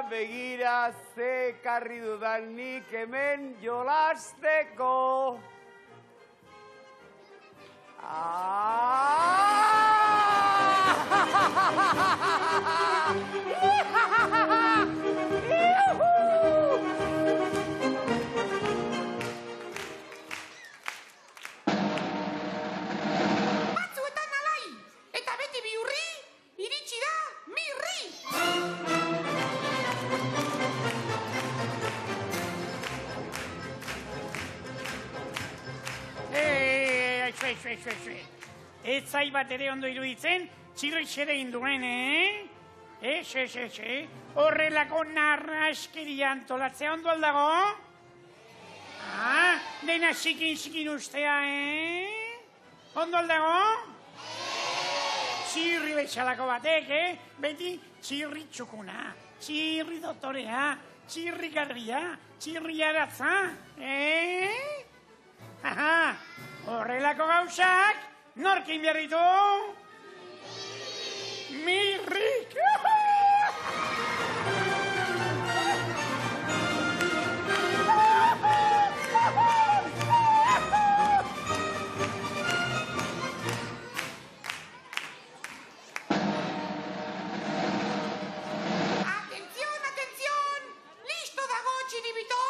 begira, ze karri dudan nik hemen jolasteko. Batzuetan alai, eta beti bihurri, iritsi da mirri. Ez zai bat ere ondo iruditzen, txirritxere induen, horrelako narraskeria antolatzea ondo aldago? Dena zikin ustea, ondo aldago? Txirri betxalako batek, beti txirri txukuna, txirri dotorea, txirri garbia, txirri aratza, horrelako gauzak, norkin behar ditu? Mirrik! Atención! Listo dago txiribiton!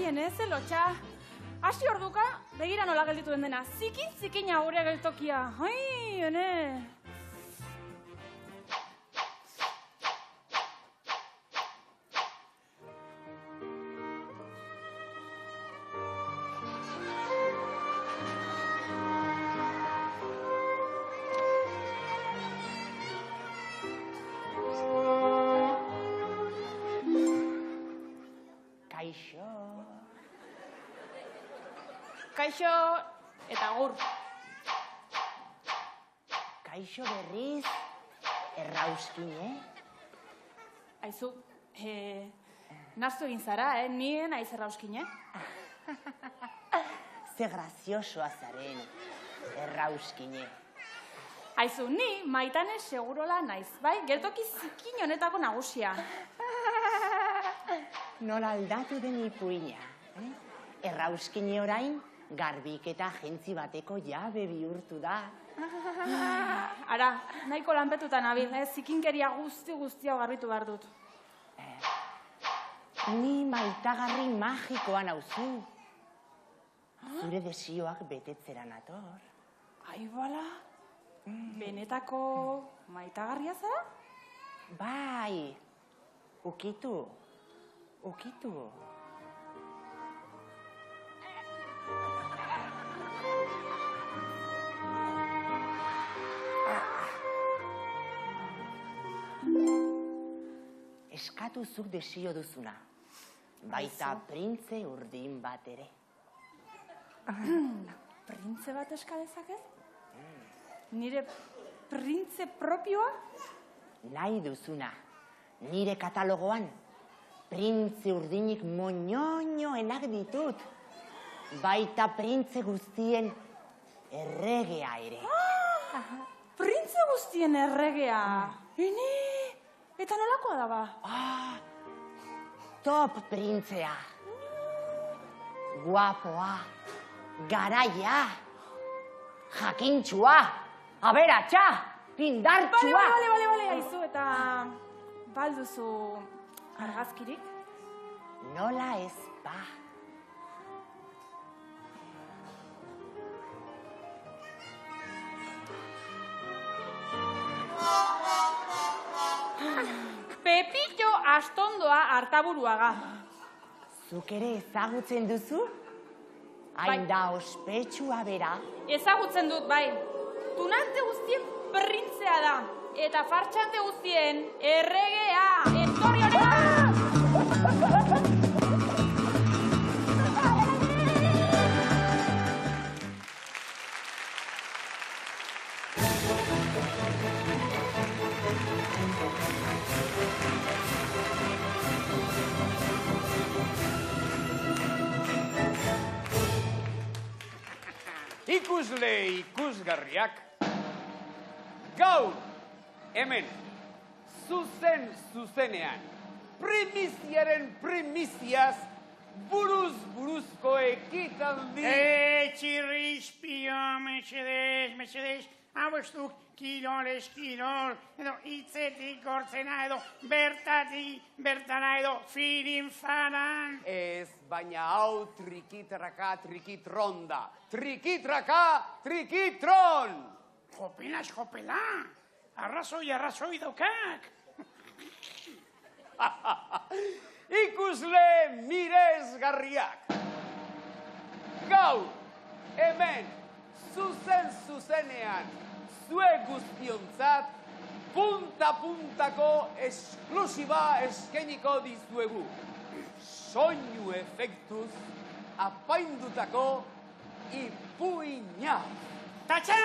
Ez, elotxa. Hasi orduka, begira nola gelditu den dena. Zikina gure geltokia. Ai, hene. Kaixo eta gur. Kaixo berriz, errauskin, Aizu, naztu egin zara, nien aiz errauskin, Ze graziosoa zaren, errauskin, Aizu, ni Maitane segurola naiz, bai? Geltoki zikin honetako nagusia. Nola aldatu den ipuina, Errauskin orain, garbik eta agentzi bateko jabe bihurtu da. Ara, nahiko lanpetuta nabil, zikinkeria guztia garbitu behar dut. Ni maitagarri magikoa nauzu. Zure desioak betetzera nator. Ai, bala, benetako maitagarria zara? Bai, ukitu. Eskatu zuk desio duzuna, baita printze urdin bat ere. Printze bat eska dezaket? Nire printze propioa? Nahi duzuna, nire katalogoan, printze urdinik moñoñoenak ditut, baita printze guztien erregea ere. Printze guztien erregea? Ini, eta nolakoa da ba? Top printzea. Guapoa, garaia, jakintxua, aberatsa, indartsua. Bale, aizu, eta balduzu argazkirik? Nola ez ba. Astondoa Artaburuaga. Zuk ere ezagutzen duzu? Hain da ospetsua bera. Ezagutzen dut, bai. Tunante guztien printzea da. Eta fartxante guztien erregea. Etorri honera! Ikusle ikusgarriak, gaur, hemen, zuzenean, primiziaren primiziaz, buruzko ekitaldi... Txirrizpio, mesedez, hau ez duk kirol, edo hitzetik gortzena, edo bertana, edo firin faran. Ez, baina hau trikitraka, trikitron da. Trikitraka, trikitron! Jopela, arrazoi daukak. Ikusle miresgarriak. Gaur, hemen, zuzenean, zue guztiontzat, punta-puntako esklusiba eskeniko dizuegu. Soinu efektuz apaindutako ipuina. Tatxa!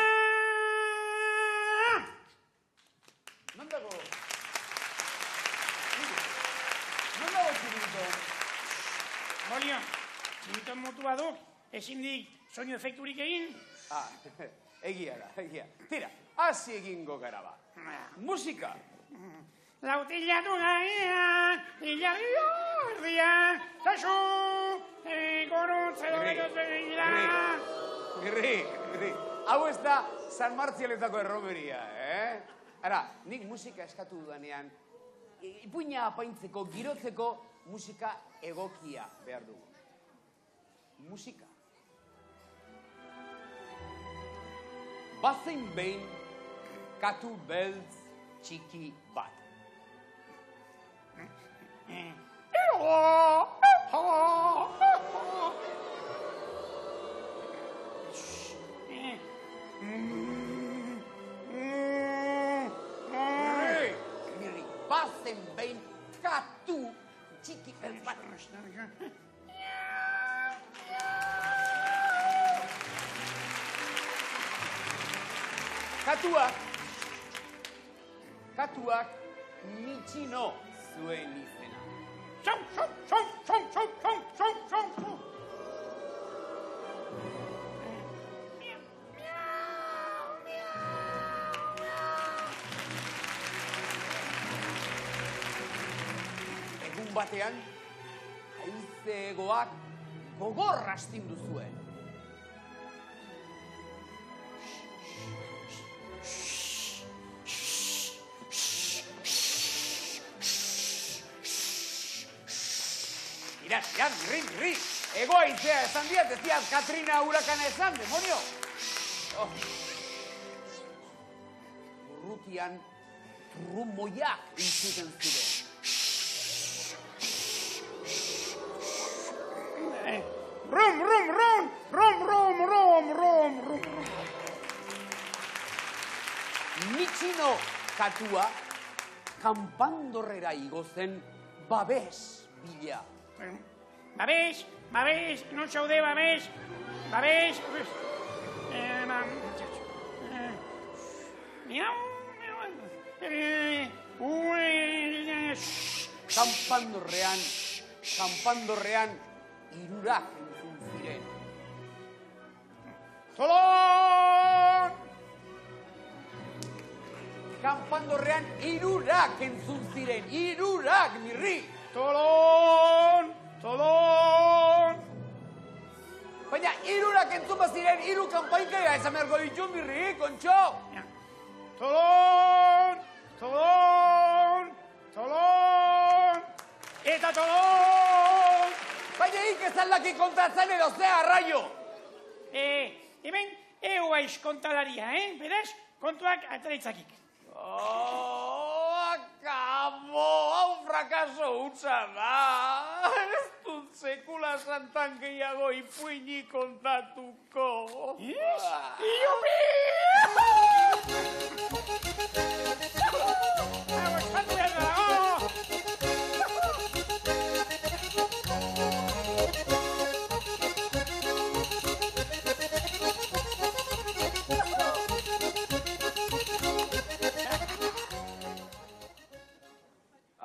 Non dago txiriton? Bolio, txiriton motua duk, ezin dik soinu efekturik egin? Egia da. Tira, hasi egingo gara ba. Musika. Lautillatu gaian, hilario erdian, tasu, gorutze dobetos begira. Gri. Hau ez da San Martzialetako erromeria, Ara, nik musika eskatu dudanean, ipuina apaintzeko, girotzeko musika egokia behar dugu. Musika. Bazein behin katu beltz txiki bat. Bazen behin katu txiki beltz bat. Katuak Michino zuen izena. Egun batean, haizegoak gogor astindu zuen. Tiran, ri. Ego aizea esan diat, ez diat Katrina hurakana esan, demonio. Urrutian trumoiak intzuten ziren. Rum. Michino katua kanpandorrera igo zen babes bila. Babes, non zaude babes. Kanpandorrean irurak entzun ziren. Tolon! Kanpandorrean irurak entzun ziren, irurak, mirri! Tolon! Baina irurak entzun baziren, iru kanpainkaia esan beharko ditu, mirri, kontxo! Tolon! Eta tolon! Baina ikezaldaki kontatzen edo zea, arraio! Hemen, egu aiz kontalaria, beraz, kontuak atreitzakik. Kamo, hau frakaso hutsa da. Ez dut sekula santan gehiago ipuini kontatuko. Iupi! Hau, eskatu behar da,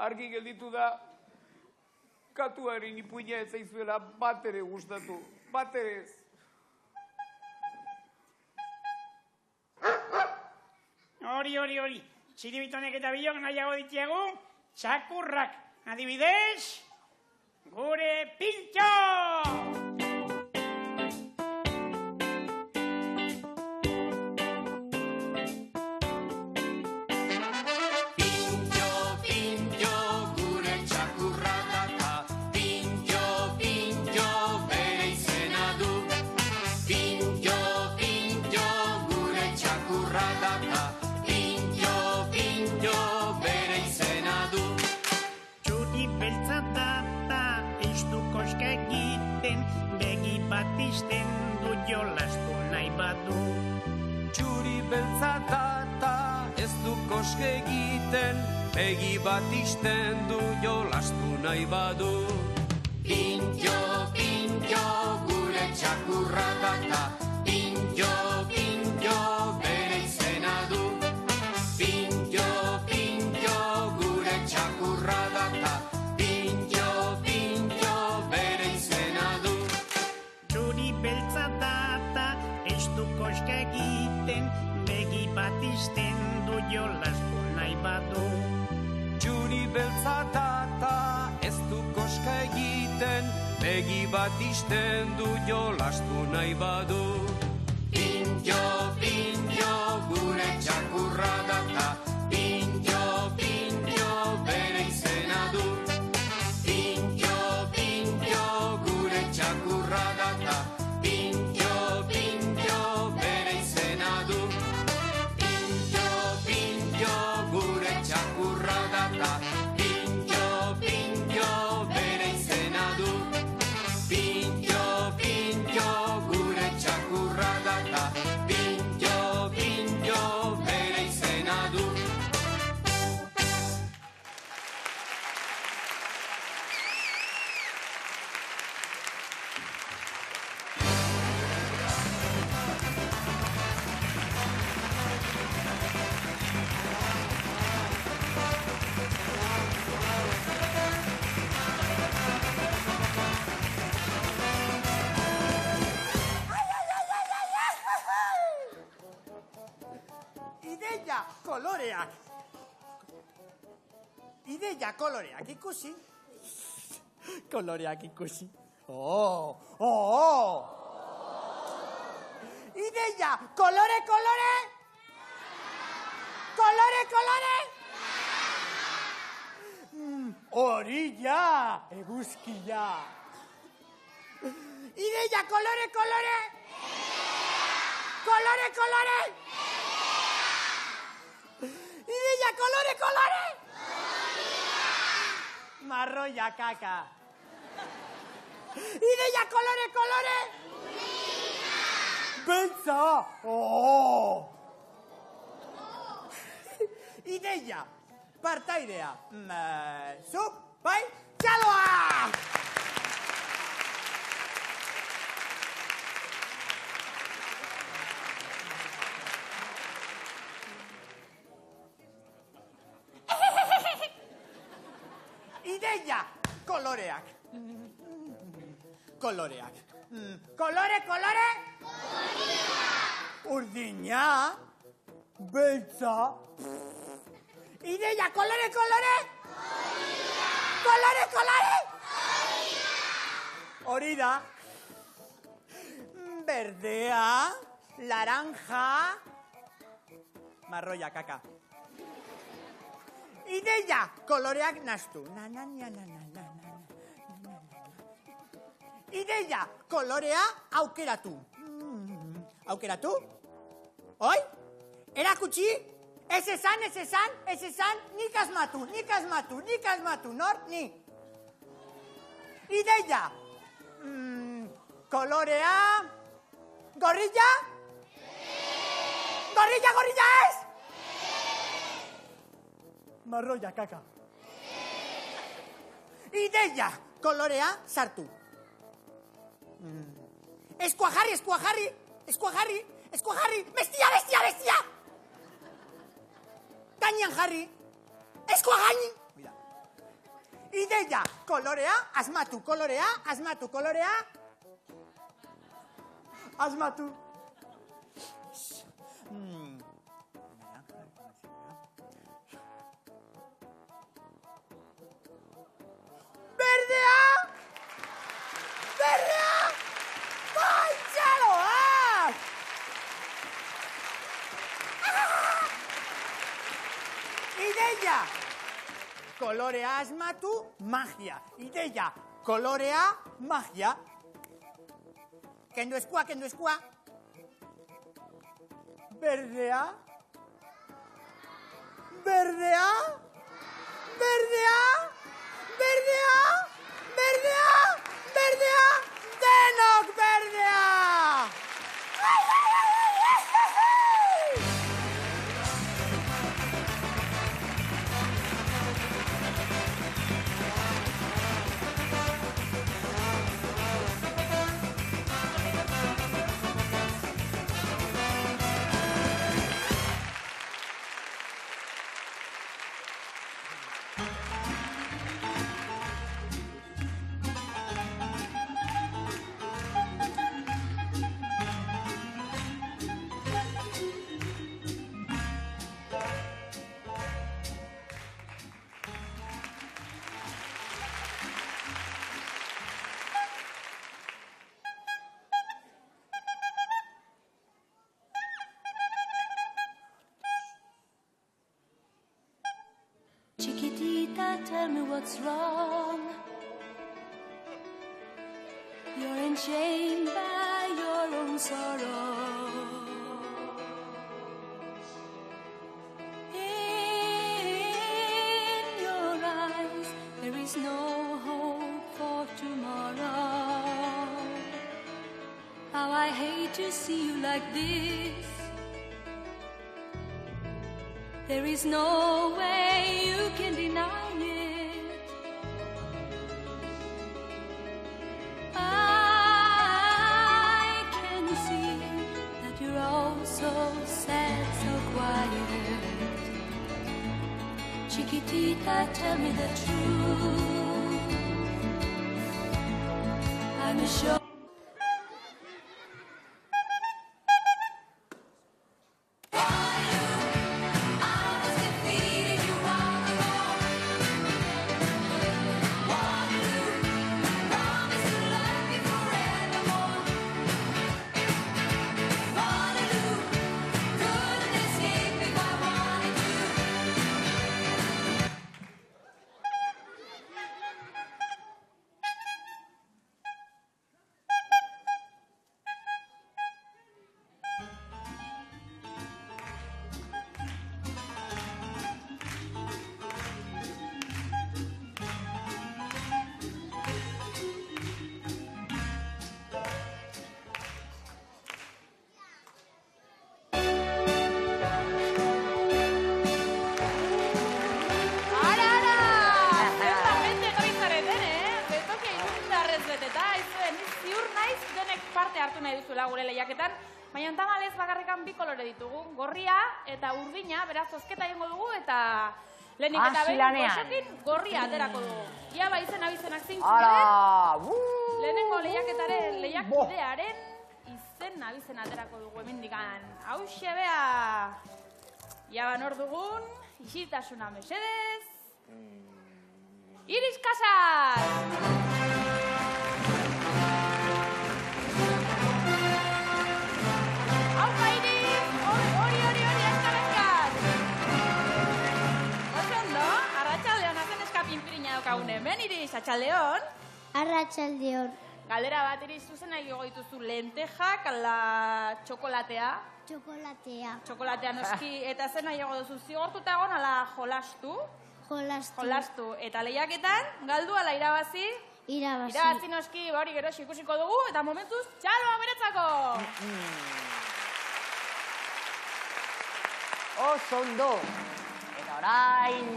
Argi gelditu da, katuaren ipuina ez zaizuela bat ere gustatu. Bat ere ez. Hori. Txiribitonek eta bilok nahiago ditiagu, txakurrak. Adibidez, gure Pintxo! Batisten du jolastu nahi badu. Txuri beltza data ez du koske egiten, begi bat isten du jolastu nahi badu. Pintxo, gure txakurra data, Pintxo, bere izena du. Pintxo, gure txakurra data, Pintxo, bere izena du. Beltza data, ez du koska egiten, begi bat izten du jolastu nahi badu. Txuri beltza data ez du koska egiten, begi bat isten du jolastu nahi badu. Pintxo, gure txakurra data, Pintxo, bere izena du. Pintxo, gure txakurra data, Ideia koloreak ikusi. Koloreak ikusi. Ideia kolore. Kolore. Orilla, eguzkia. Ideia kolore. Kolore. Ideia kolore. Marroia kaka. Ideia kolore. Beltza. Ideia partaidea. Zuk, bai, txaloa! Ideia koloreak. Kolore. Urdina. Beltza. Ideia kolore. Kolore. Hori da. Berdea. Laranja. Marroia kaka. Ideia koloreak nastu. Ideia kolorea aukeratu. Aukeratu? Oi? Erakutsi? Ez esan, nik asmatu, nor, ni. Ideia. Kolorea. Gorrilla? Gorrilla ez? Marroia, kaka. Ideia. Kolorea sartu. Eskuajarri. Bestia. Gainean jarri. Eskuagaini. Ideia. Kolorea, asmatu. Berdea! Baitxaloak! Ideia! Kolorea asmatu, magia. Ideia, kolorea, magia. Kendu eskua. Berdea. Denok berdea! Chiquitita, tell me what's wrong. You're enchained by your own sorrow. In your eyes, there is no hope for tomorrow. How I hate to see you like this. There is no way you can deny it. I can see that you're all so sad, so quiet. Chiquitita, tell me the truth. I'm sure. Gure lehiaketan, baina tamalez bakarrikan bi kolore ditugu, gorria eta urdina, beraz zozketa egingo dugu eta lehenik eta behin goxokin gorria aterako dugu. Ia ba izen-abizenak zeintzuk diren, lehenengo lehiakidearen izen-abizen aterako dugu hemendikan. Hauxe bea, ia ba nor dugun, isiltasuna mesedez, Iris Casas! Hemen, Iris, Atxaldeon. Arratxaldeon. Galdera bat iri zuzena egingo dituzu lentejak, ala txokolatea. Txokolatea. Txokolatea noski, eta zer nahi duzu zigortuta egon, ala jolastu. Jolastu. Eta lehiaketan, galdu ala irabazi? Irabazi. Irabazi noski, hori gero ikusiko dugu, eta momentuz, txaloa beretzako! Oso ondo. Eta orain,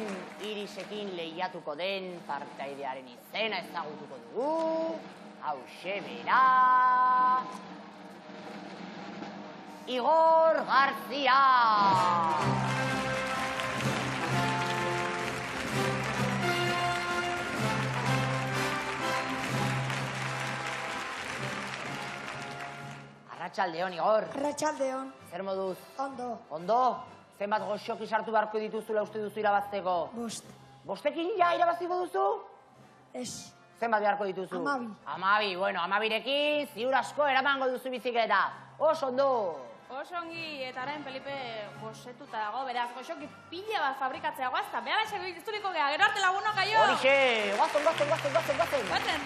Irisekin lehiatuko den partaidearen izena ezagutuko dugu. Hauxe bera... Igor García! Arratsaldeon, Igor. Arratsaldeon. Zer moduz? Ondo. Ondo? Zenbat goxoki sartu beharko dituzula uste duzu irabazteko? 5. Bostekin ja irabaziko duzu? Ez. Zenbat beharko dituzu? 12. 12, bueno, 12rekin ziur asko eramango duzu bizikleta. Oso ondo. Oso ongi, eta orain Felipe gosetuta dago, beraz, goxoki pila bat fabrikatzea guazta. Behala esek izturiko geha, gero arte lagunok, aio! Horixe, guazen. Guazen.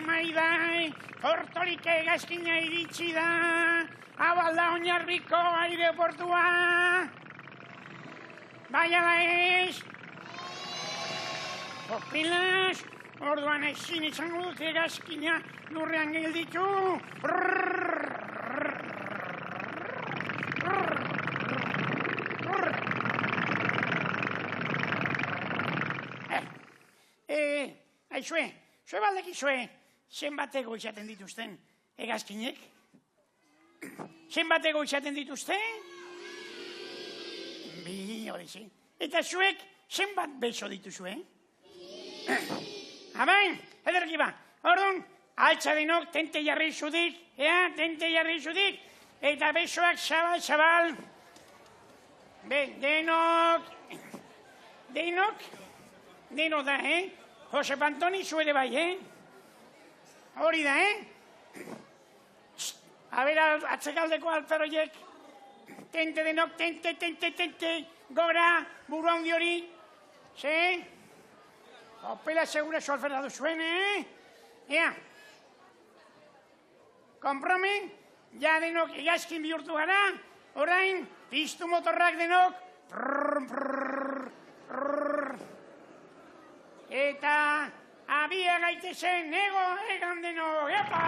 Maidai, Portorik hegazkina iritsi da, hau alda Oinarriko aireportua. Bai ala ez? Pilas, orduan ezin izango dut hegazkina lurrean gelditu. Zue baldekizue, zenbateko izaten dituzten hegazkinek? Zenbateko izaten dituzte? Bi, horixe. Eta zuek zenbat beso dituzue? Abain, ederki ba. Orduan, altza denok tente jarri zudik, eta besoak zabal. Denok da, Josep Antoni zuede bai, Hori da, A ber, atzekaldeko alperoiek. Tente denok, tente, gora, buru handi hori. Ze? Opela segura solferda duzuen, Ea. Kompromen, ja denok hegazkin bihurtu gara, orain, piztu motorrak denok. Eta abia gaitezen, egan denok, epa!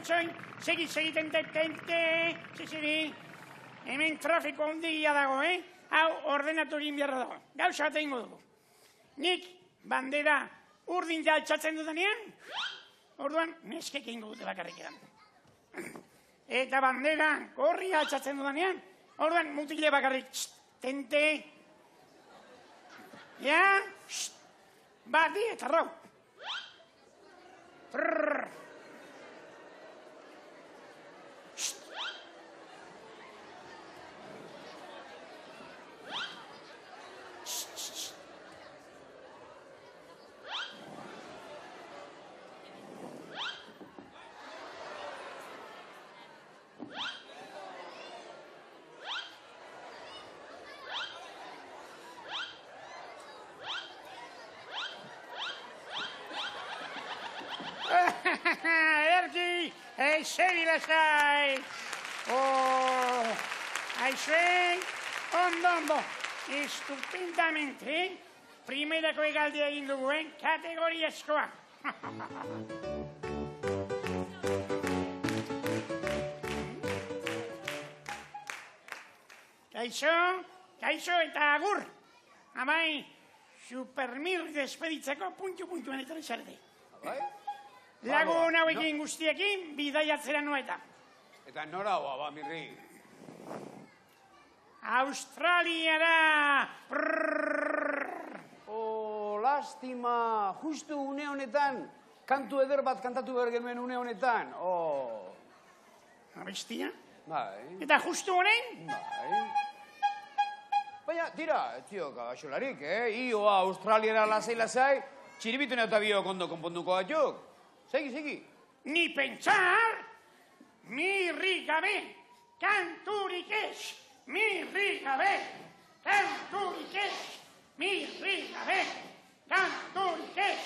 Txoin, segi, tente, segi. Hemen trafiko handia dago, Hau ordenatu egin beharra dago. Gauza bat egingo dugu. Nik bandera urdin da altxatzen dudanean, orduan neskek egingo dute bakarrik edan. Eta bandera gorri altxatzen dudanean, orduan mutile bakarrik, tente. Ja, bati eta rau. Ederki, eixeri lasai. Aixei, ondo. Estupendamente, primerako egaldia egin dugu, kategoriazkoa. Kaixo eta agur. Amai, supermir despeditzeko puntu-puntuan etorri zarete. Lagun hauekin guztiekin, bidaiatzera noeta. Eta nora hoa, mirri? Australiara! Hola! lastima, justu une honetan, kantu eder bat kantatu behar genuen une honetan. Abestia? Bai. Eta justu honen? Bai. Baina, tira, tio, kabasolarik, Ioa, Australiara lasai, txiribitune eta bio kondo konponduko batzuk. Segi. Ni pentsar, mirri gabe, kanturik ez, mirri gabe, kanturik ez, mirri gabe, kanturik ez,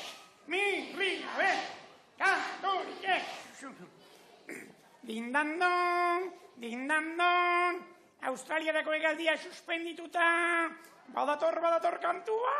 mirri gabe, kanturik ez. Dindandon, Australiarako hegaldia suspendituta, badator kantua.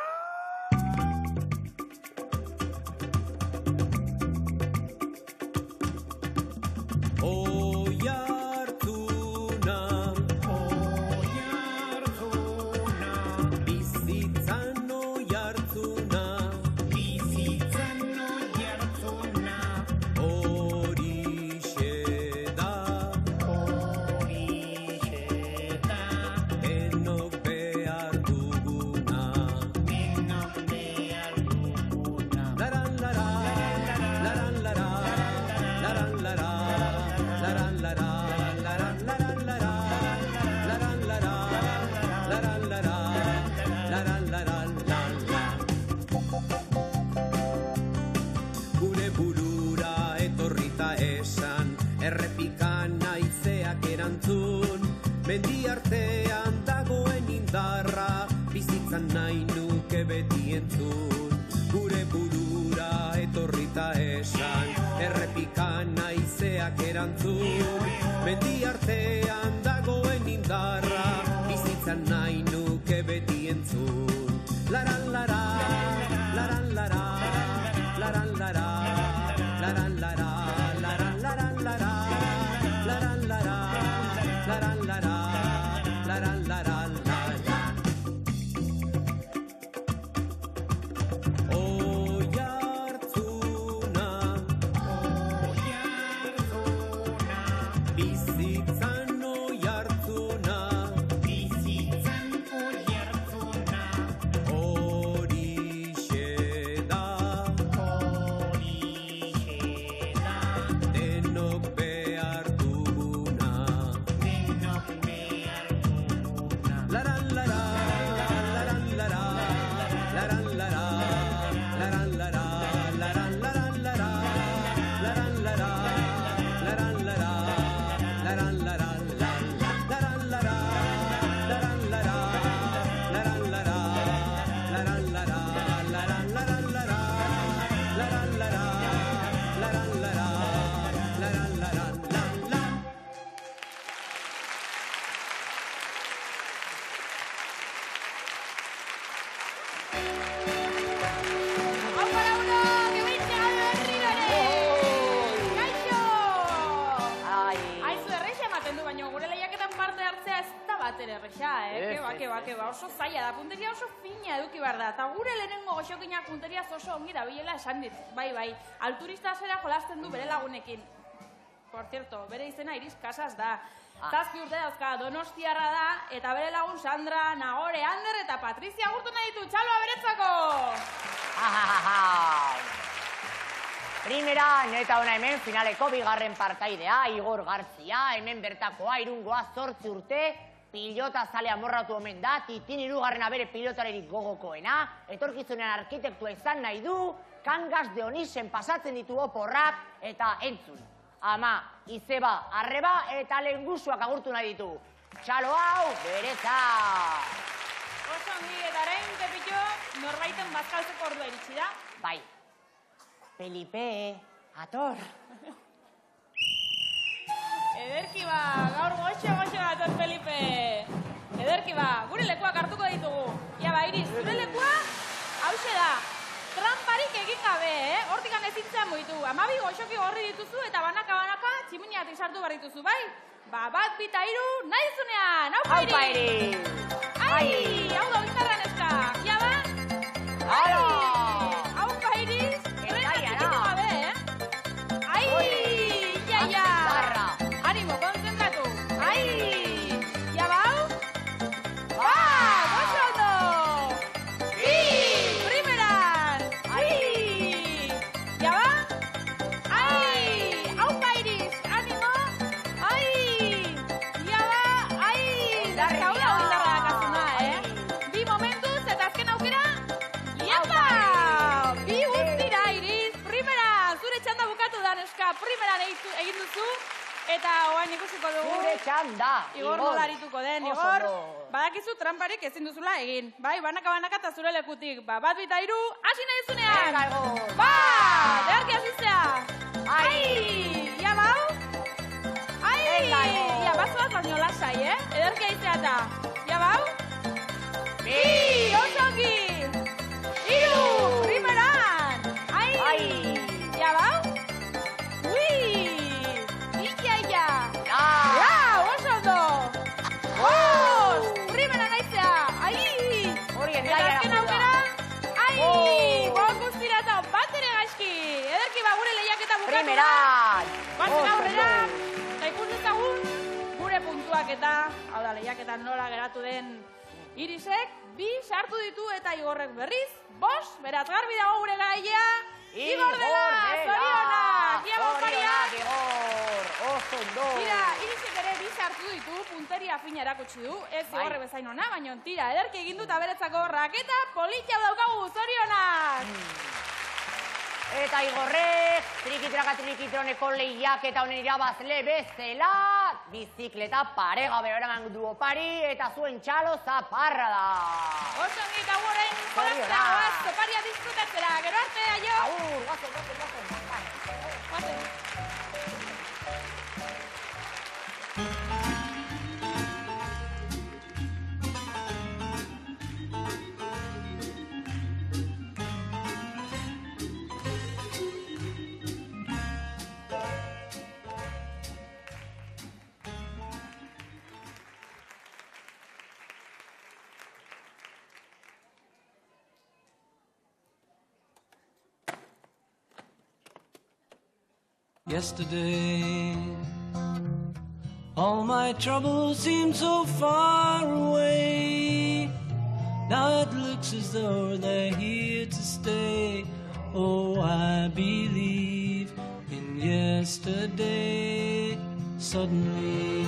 Mendi artean dagoen indarra, bizitzan nahi nuke beti entzun. Gure burura etorrita esan, errepikan naizeak erantzun. Mendi artean dagoen indarra, bizitzan nahi nuke beti entzun. Laran lara, laran lara, laran lara, laran lara, laran laran lara, laran lara, laran lara. Oso zaila da, punteria oso fina eduki behar da. Eta gure lehenengo goxokinak punteriaz oso ongi da bilela esan dit. Bai, alturista zera jolasten du bere lagunekin. Por cierto, bere izena Iris Casas da. 7 urte dauzka, donostiarra da, eta bere lagun Sandra, Nagore, Ander eta Patrizia agurtu nahi ditu. Txaloa beretzako! Primeran eta ona hemen finaleko bigarren partaidea, Igor Gartzia, hemen bertakoa, Irungoa 8 urte, pilota zale amorratu omen da, Titin 3. bere pilotarerik gogokoena, etorkizunean arkitektua izan nahi du, Kangas de Onisen pasatzen ditu oporrak, eta entzun. Ama, izeba, arreba eta lengusuak agurtu nahi ditu. Txalo hau, bereza! Oso ongi, eta orain, Pepillo, norbaiten bazkaltzeko ordua iritsi da? Bai. Felipe, ator. Ederki ba, gaur goxo dator Felipe. Ederki ba, gure lekuak hartuko ditugu. Ia ba, Iris, gure lekua hause da. Tramparik egin gabe, hortikan ezintzea mugitu. 12 goxoki gorri dituzu eta banaka tximiniatik sartu behar dituzu, bai? Ba, 1, 2, 3, nahi zunean! Aupa, Iris! Ai, hau da, gitarra neska. Ia ba? Ai! Aupa, Iris! Eta txikitu gabe, Ai! Ia! Animo, konzentratu! Ai! Ja bau? Ba! Gozo ondo! Bi! Primeran! primeran egin duzu, eta oain ikusiko dugu. Gure txanda. Igor nola arituko den, Igor. Badakizu tramparik ezin duzula egin. Bai, banaka eta zure lekutik. Bat, bita, hiru, hasi nahi duzunean. Venga, Igor. Bat, ederki hasizea. Ai. Ia bau. Ai. Ia, bazoaz baino lasai, Ederki haizea eta. Ia bau. Bi, osongi. Hiru, primeran. Ai. Ia bau. Ia. Oso ondo. Primera naizea. Ai. Eta azken aukera. Ai. Guztira eta bat ere gaizki. Ederki gure lehiaketa bukatu. Primeran. Bazen aurrera. Eta ikus dezagun gure puntuak eta, hau da, lehiaketa nola geratu den Irisek, 2 sartu ditu eta Igorrek berriz, 5, beraz garbi dago gure garailea. Igor dela, zorionak! Ia Zorionak, Igor! Oso ondo! Tira, Irisek ere 2 sartu ditu, punteria fina erakutsi du, ez Igorre bezain ona, baina tira, ederki egin dut aberetzako raketa politia daukagu, zorionak! Eta Igorrek, trikitroneko lehiak eta honen irabazle bezala, bizikleta paregabe eraman du opari eta zuen txalo zaparra da. Oso ongi eta gurein jolaztea goaz, oparia disfrutatzera, gero arte, aio! Agur, guazen. Yesterday, all my troubles seemed so far away. Now it looks as though they're here to stay. Oh, I believe in yesterday. Suddenly,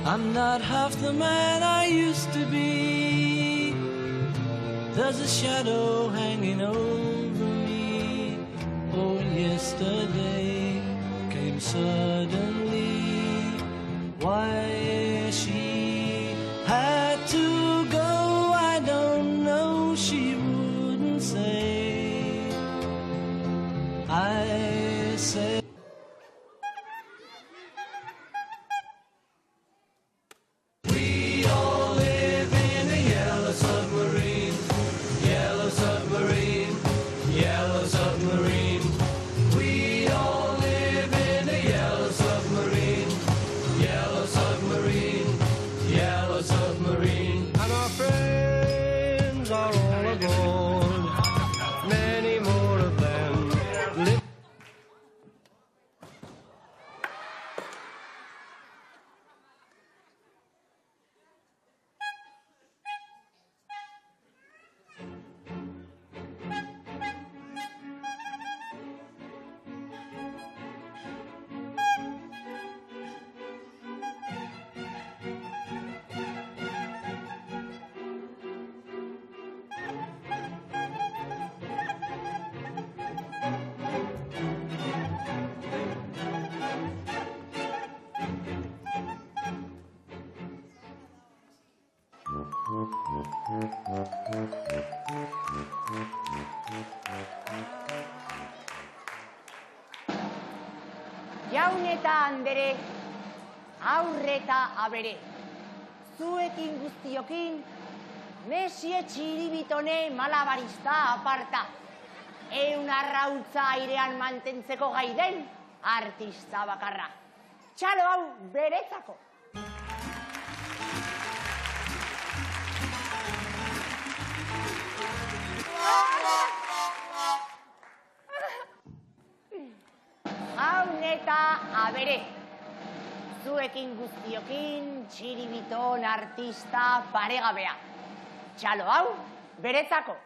I'm not half the man I used to be. There's a shadow hanging over me. Oh, yesterday came suddenly. Why she had to go, I don't know. She wouldn't say. I said. We all live in a yellow submarine. Yellow submarine. Yellow submarine. We all live in a yellow submarine. Yellow submarine. Yellow submarine. And our friends are all aboard. Many more of them live. Jaun eta andere, aurreta abere. Zuekin guztiokin, Mesie txiribitone malabarista aparta. Eun arrautza airean mantentzeko gai den artista bakarra. Txalo hau beretzako. Jaun eta abere. Zuekin guztiokin, txiribiton artista paregabea. Txalo hau, beretzako.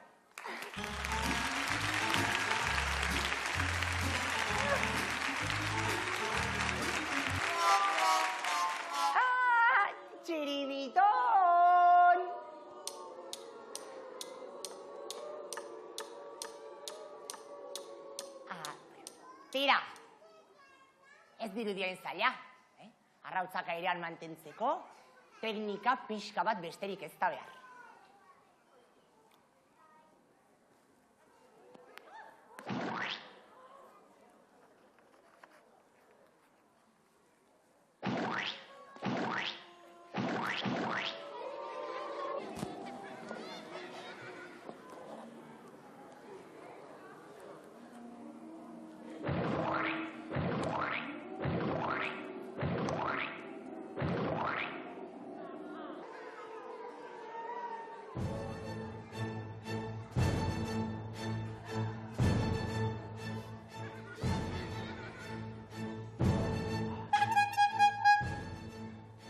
Txiribiton! Tira. Ez dirudien zaila. Arrautzak airean mantentzeko, teknika pixka bat besterik ez da behar.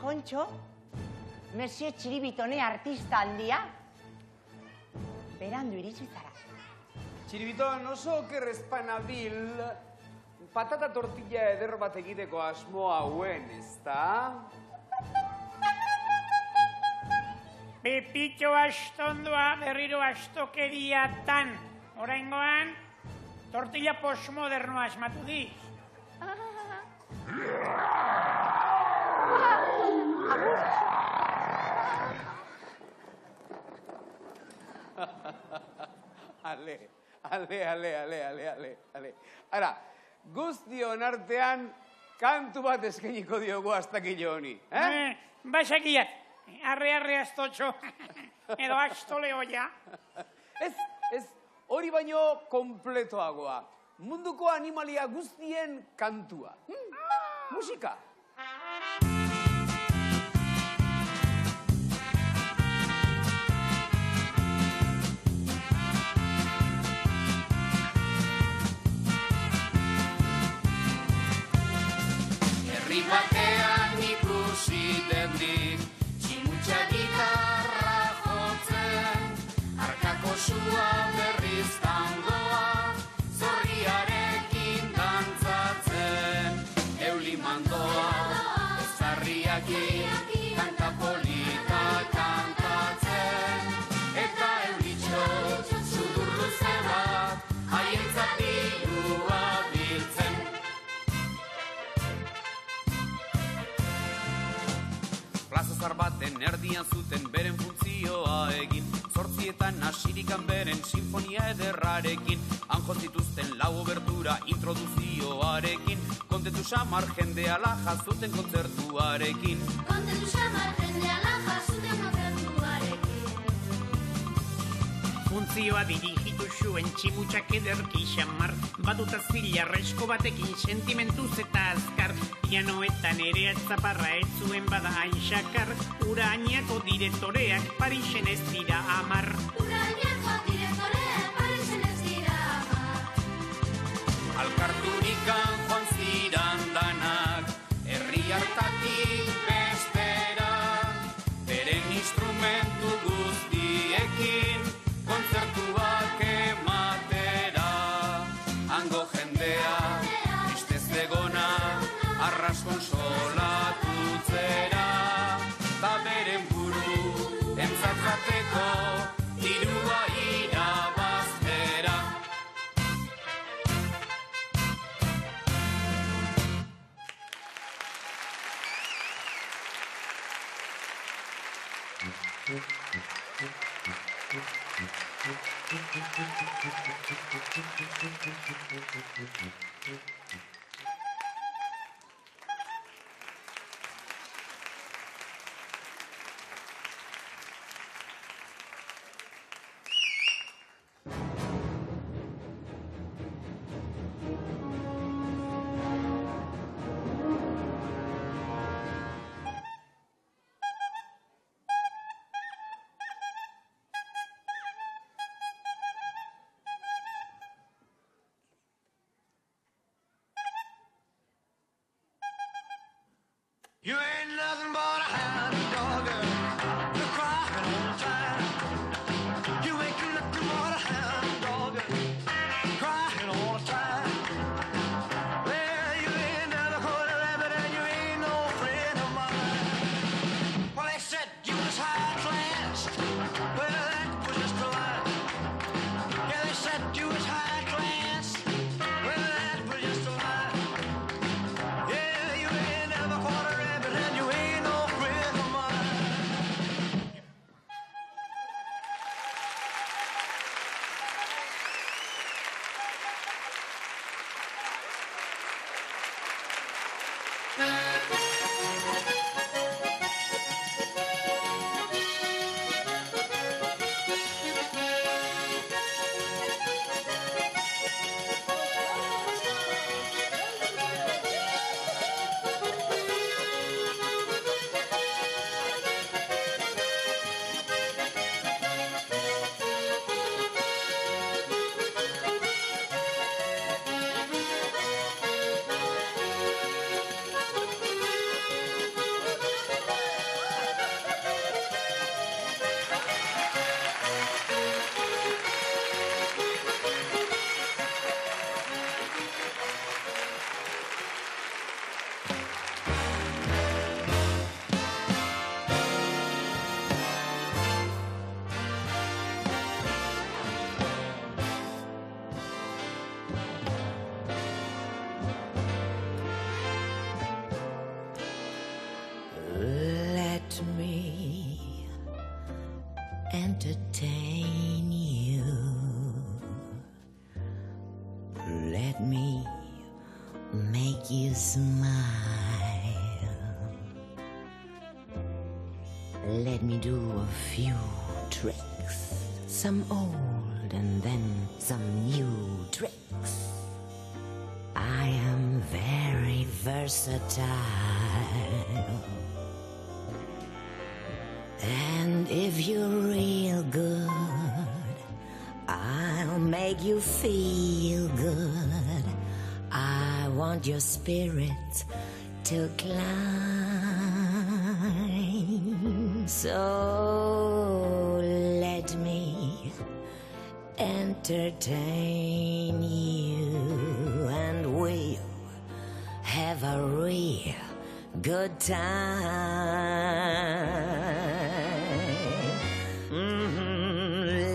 Kontxo, Monsieur Txiribitone artista handia, berandu iritsi zara. Txiribiton oso okerrezpanabil, patata tortilla eder bat egiteko asmoa hauen, ezta? Pepito astondua berriro astokeriatan. Oraingoan, tortilla postmodernoa asmatu diz. Ale. Ara, guztion artean kantu bat eskainiko diogu astakillo honi. Basakiak, arre astotxo, edo astole hoia. Ez, hori baino kompletoagoa. Munduko animalia guztien kantua. Musika. Herri batean ikusi dendik, tximutxa gitarra jotzen, arkako sua berriz tangoa, zorriarekin dantzatzen, euli mandoa, ezarriakin, kanta polita kantatzen, eta eulitxo, sudurru zebat, haientzat dirua biltzen. Plazazar baten erdian zuten beren funtzioa egin, zortzietan hasirikan beren sinfonia ederrarekin, anjo zituzten lau obertura introduzioarekin, kontentu xamar jendea laja zuten kontzertuarekin. Kontentu xamar jendea laja zuten kontzertuarekin. Funtzioa dirigitu zuen tximutxak ederki xamar, batuta zila resko batekin sentimentuz eta azkar, pianoetan ere atzaparra ez zuen bada ainxakar, Urañako direktoreak Parisen ez dira amar. Urañako direktoreak Parisen ez dira amar. Alkarturikan joan ziran danak, herri hartatik bestera, beren instrumentu guztiekin, kontzertuak ematera. Hango jendea, tristez egona, arras konsolatutzera, ta beren buru entzat jateko, dirua irabaztera. You ain't nothing but a hound dog, you're crying all the time. You ain't nothing but a hound dog, crying all the time. Well, you ain't never caught a rabbit and you ain't no friend of mine. Well, they said you was high class, well, that was just a lie. Yeah, they said you was high class, well, that was just a lie. Yeah. make you smile. Let me do a few tricks, some old and then some new tricks. I am very versatile. And if you're real good, I'll make you feel good. I want your spirit to climb. So let me entertain you, and we'll have a real good time.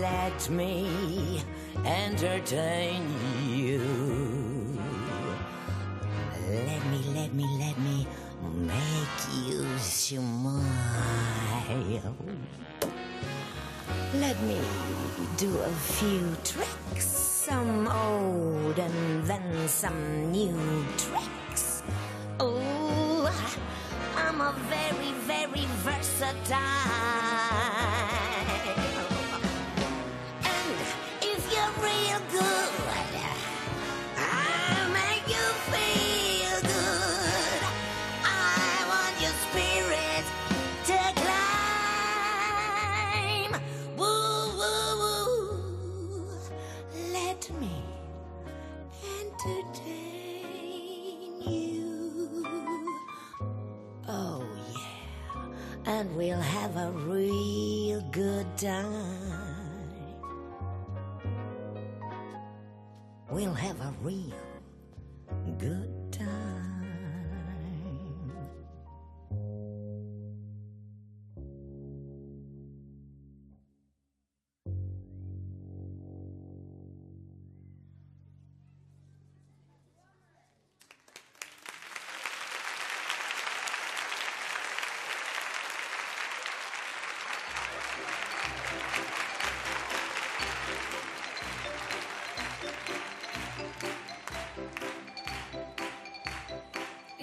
Let me entertain you. Let me make you smile. Let me do a few tricks, some old and then some new tricks. Oh, I'm a very, very versatile. And if you're real good, I'll make you feel good. I want your spirit to climb. Woo, woo, woo. Let me entertain you. Oh, yeah. And we'll have a real good time. We'll have a real good time.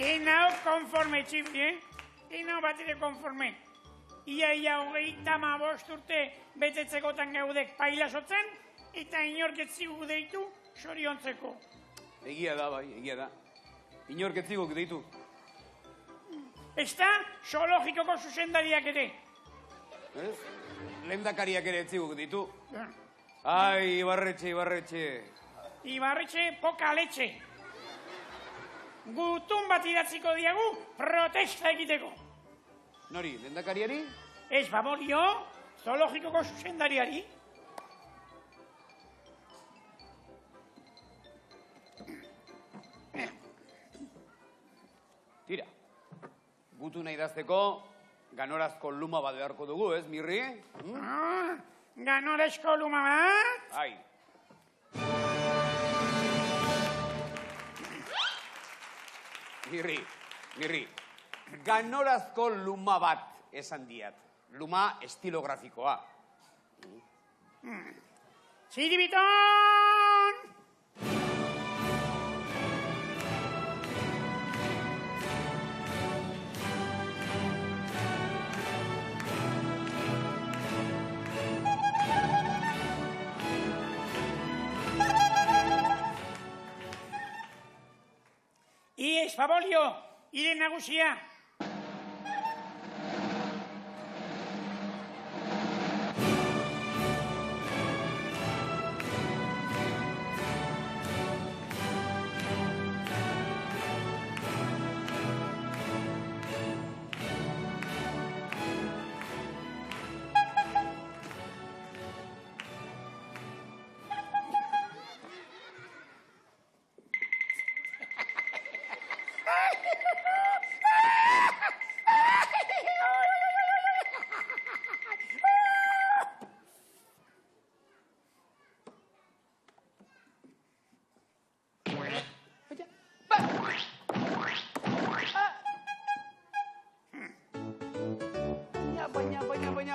Inau konforme txifri, Inau batire konforme. Ia 35 urte betetzekotan gaudek pailasotzen, eta inorketzigu deitu soriontzeko. Egia da, bai, egia da. Inorketziguk deitu. Ez da, zoologikoko zuzendariak ere. Ez? Lehendakariak ere etziguk ditu. Ai, Ibarretxe, Ibarretxe. Ibarretxe, poka letxe. Gutun bat idatziko diagu protesta egiteko. Nori, lehendakariari? Ez babolio, zoologikoko zuzendariari. Tira, gutuna idazteko ganorazko luma bat beharko dugu, ez, Mirri? Ganorazko luma bat? Ai. Mirri, ganorazko luma bat esan diat. Luma estilografikoa. Ziribiton! Iez, Fabolio, ire nagusia.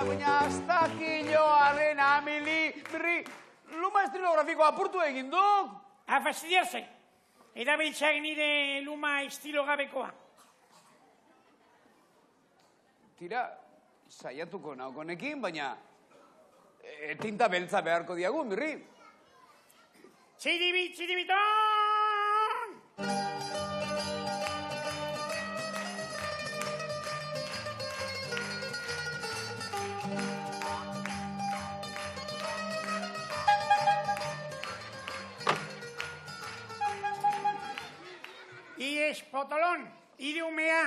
Baina, astakilloaren amili, Mirri, luma estilografikoa apurtu egin duk. A fastidiarse. Erabiltzak nire luma estilo gabekoa. Tira, saiatuko naukonekin, baina tinta beltza beharko diagu, Mirri. Txiribit, txiribiton! Ies potolon, irumea.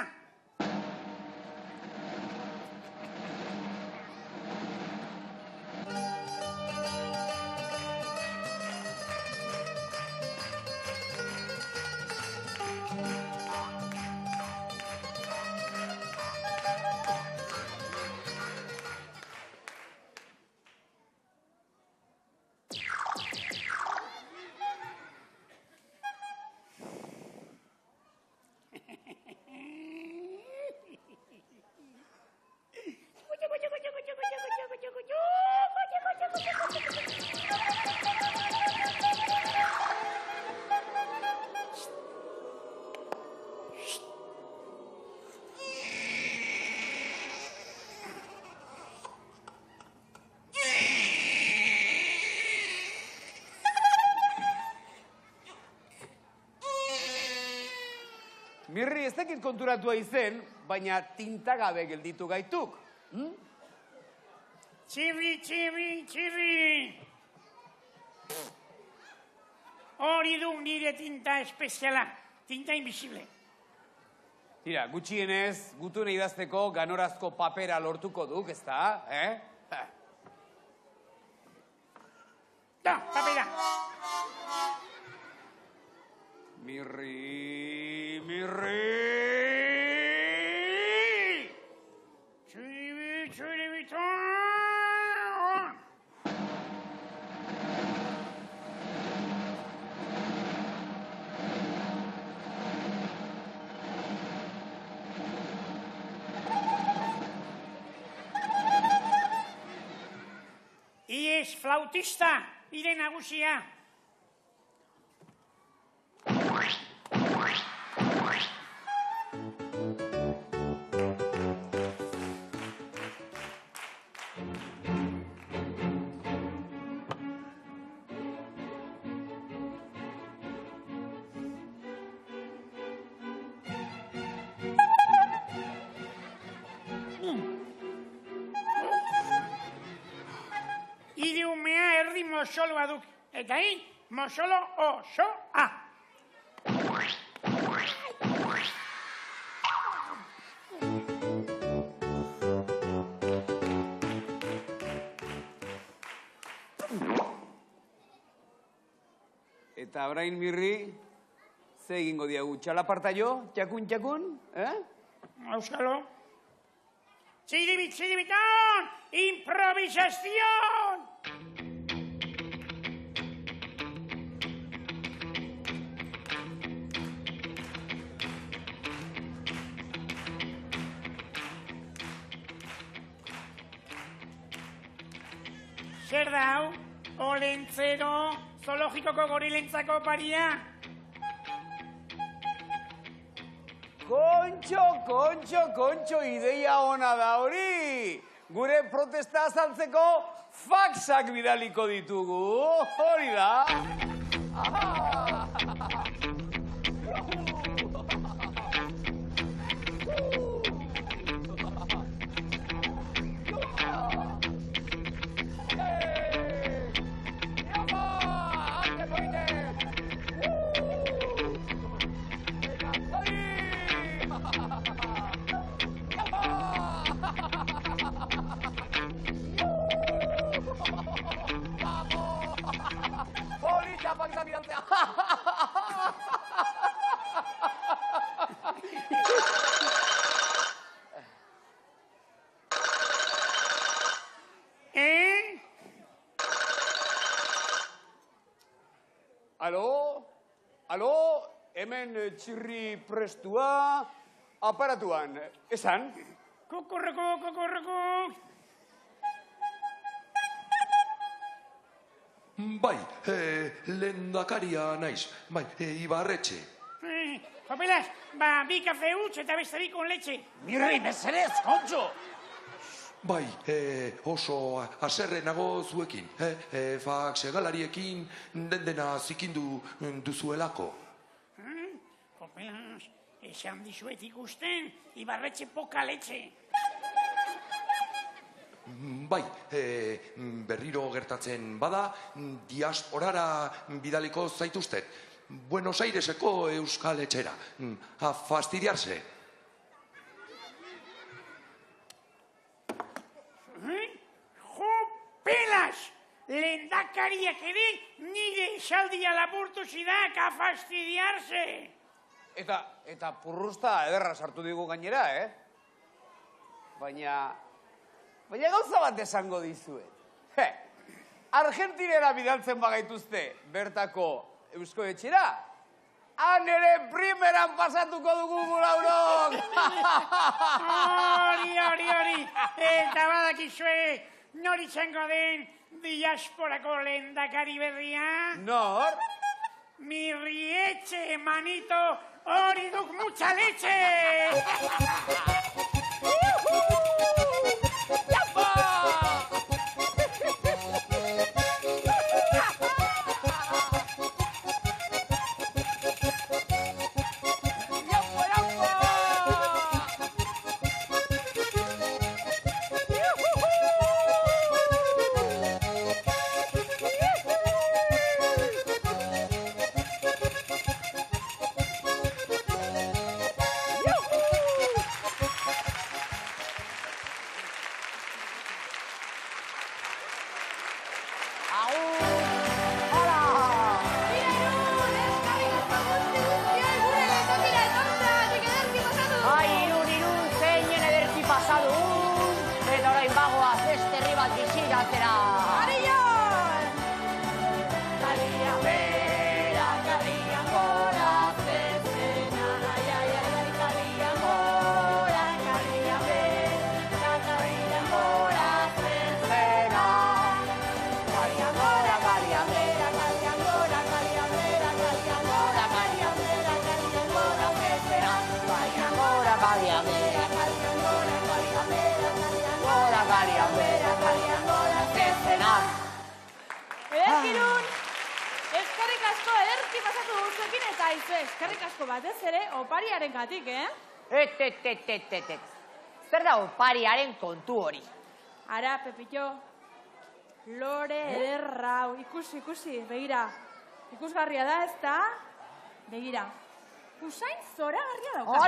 Mirri, ez dakit konturatua izen, baina tinta gabe gelditu gaituk. Txirri, txirri, txirri. Hori du nire tinta espeziala, tinta invisible. Tira, gutxienez, gutune idazteko ganorazko papera lortuko duk, ez da? Da, papera. Mirri, Mirri! Txiribit, txiribiton! Ies flautista, ire nagusia. Idiumea erdi mosoloa duk. Eta hi, mosolo oso-a. Eta orain, Mirri, ze egingo diagu? Txalaparta jo? Txakun, txakun? Auskalo. Txiribit, txiribiton! Improvisazion! Zer da hau? Olentzero, zoologikoko gorilentzako paria? Kontxo, ideia ona da hori! Gure protesta azaltzeko faxak bidaliko ditugu, hori da! Alo, hemen txirri prestua aparatuan, esan? Kukurruku. Bai, lehendakaria naiz, bai, Ibarretxe. Jopelas, bi kafe huts eta beste bi con leche. Mirri, mesedez, kontxo! Bai, oso haserre nago zuekin, fax egalariekin dena zikindu duzuelako. Jopelas, esan dizuet ikusten, Ibarretxe poka leche. Bai, berriro gertatzen bada, diasporara bidaliko zaituztet. Buenos Aireseko euskal etxera. A fastidiarse. Jopelas! Lehendakariak ere nire esaldia lapurtu zidak a fastidiarse. Eta purrusta ederra sartu digu gainera, Baina gauza bat esango dizuet. Argentinera bidaltzen bagaituzte bertako eusko etxera, han ere primeran pasatuko dugu gulaurok! Hori. Eta badakizue, nori izango den diasporako lehendakari berria? Nor? Mirrietxe, manito, hori duk mucha leche! Ederkirun, eskerrik asko ederki pasatu duzuekin eta eskerrik asko batez ere opariaren gatik, Zer da opariaren kontu hori? Ara, Pepillo, lore ederrau, ikusi, begira. Ikusgarria da, ez da? Begira. Usain zoragarria dauka.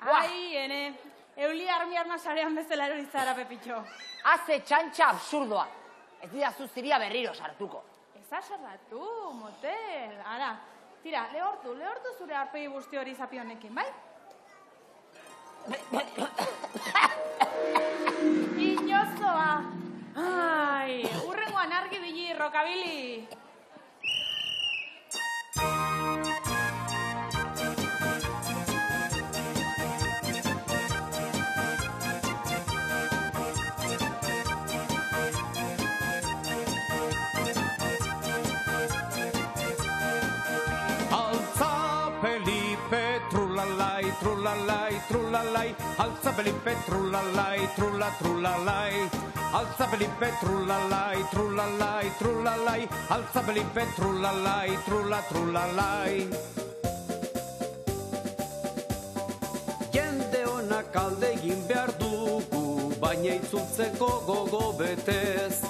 Ai, ene, euli arma sarean bezala erorizara, Pepitxo. Haze txantxa absurdoa. Ez didazu ziria berriro sartuko. Ez asarratu, motel. Ara, tira, lehortu zure arpegi guzti hori zapi honekin, bai? Inozoa. Ai, urrengoan argi bili, rokabili. Trulalai, alza Felipe, trulalai, trulalai. Alza Felipe, trulalai, alza Felipe, trulalai. Jende honak alde egin behar dugu, baina itzultzeko gogo betez.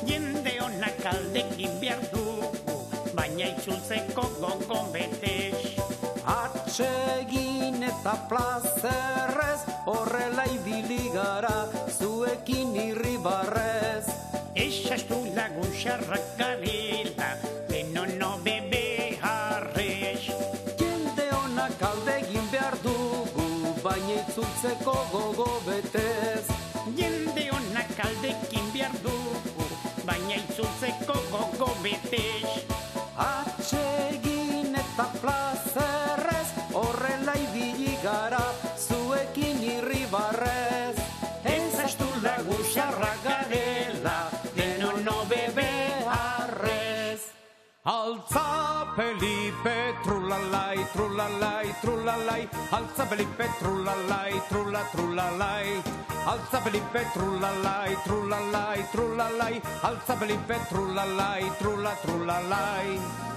Jende honak alde egin behar dugu, baina itzultzeko gogo betez. Atsegin eta plazerrez, horrela ibili gara, zuekin irribarrez. Esastu lagun xarrak garela, benono bebe harrez. Jende honak alde egin behar dugu, baina itzultzeko gogo betez. Jende honak alde egin behar dugu, baina itzultzeko gogo betez. Atsegin eta plazerrez, horrela ibili gara, zuekin irribarrez. Ezastu Altza Felipe, trulalai, trulalai, trulalai. Altza Felipe, trulalai, trulalai. Altza Felipe, trulalai, trulalai, trulalai. Altza Felipe, trulalai, trulalai.